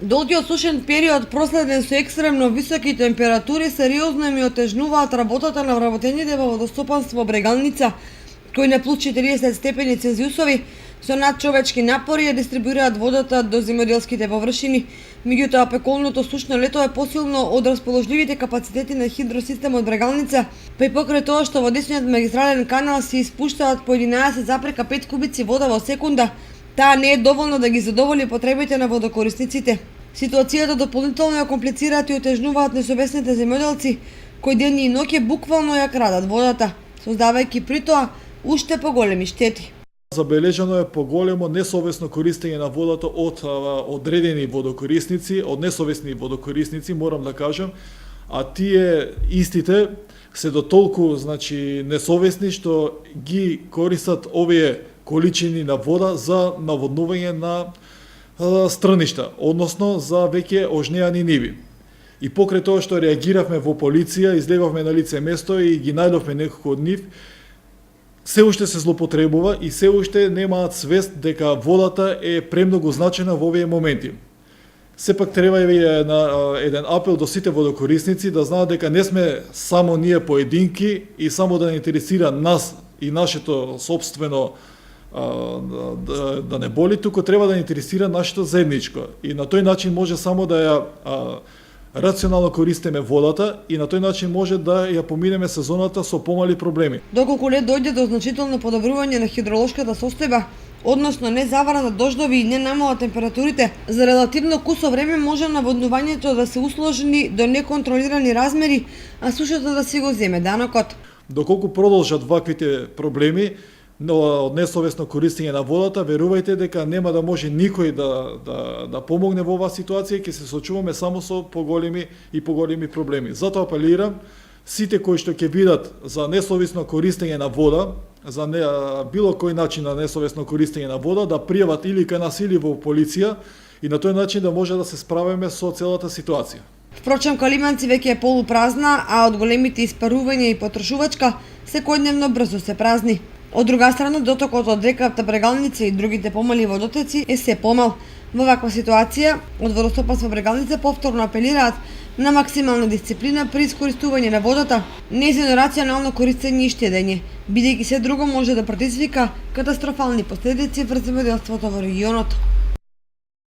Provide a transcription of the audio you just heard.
Долгиот сушен период проследен со екстремно високи температури сериозно ми отежнуваат работата на вработените во водостопанство во Брегалница, кои на плюс 40 степени Целзиусови со надчовечки напори ја дистрибуираат водата до земјоделските површини. Меѓутоа, пеколното сушно лето е посилно од расположливите капацитети на хидросистемот Брегалница, па и покрај тоа што во десниот магистрален канал се испуштаат по 11,5 кубици вода во секунда, таа не е доволно да ги задоволи потребите на водокорисниците. Ситуацијата дополнително ја комплицираат и отежнуваат несовесните земјоделци, кои ден и ноќе буквално ја крадат водата, создавајќи при тоа уште поголеми штети. Забележано е поголемо несовесно користење на водата од одредени водокорисници, од несовесни водокорисници, морам да кажам, а тие истите се до толку, несовесни што ги користат овие количини на вода за наводнување на страништа, односно за веќе ожнеани ниви. И покрај тоа што реагиравме во полиција, излеговме на лице место и ги најдовме неколку од нив, се уште се злоупотребува и се уште немаат свест дека водата е премногу значена во овие моменти. Сепак треба еден апел до сите водокорисници да знаат дека не сме само ние поединки и само да не интересира нас и нашето собствено да не боли, туку треба да не интересира нашето заедничко. И на тој начин може само да ја рационално користиме водата и на тој начин може да ја поминеме сезоната со помали проблеми. Доколку не дојде до значително подобрување на хидролошката состојба, односно не заврана дождови и не намала температурите, за релативно кусо време може наводнувањето да се усложни до неконтролирани размери, а сушата да си го земе данокот. Доколку продолжат ваквите проблеми, од несовесно користење на водата, верувајте дека нема да може никој да помогне во оваа ситуација, ќе се сочуваме само со поголеми и поголеми проблеми. Затоа апелирам сите кои што ќе видат за несовесно користење на вода, за било кој начин на несовесно користење на вода, да пријават или кај нас или во полиција и на тој начин да може да се справиме со целата ситуација. Впрочем, Калиманци веќе е полупразна, а од големите испарувања и потрошувачка секојдневно брзо се празни. Од друга страна, дотокот од реката Брегалница и другите помали водотеци е се помал. Во ваква ситуација, од водостопанство Брегалница повторно апелираат на максимална дисциплина при искористување на водата, нејзино рационално користење и штедење, бидејќи се друго може да предизвика катастрофални последици врз земјоделството во регионот.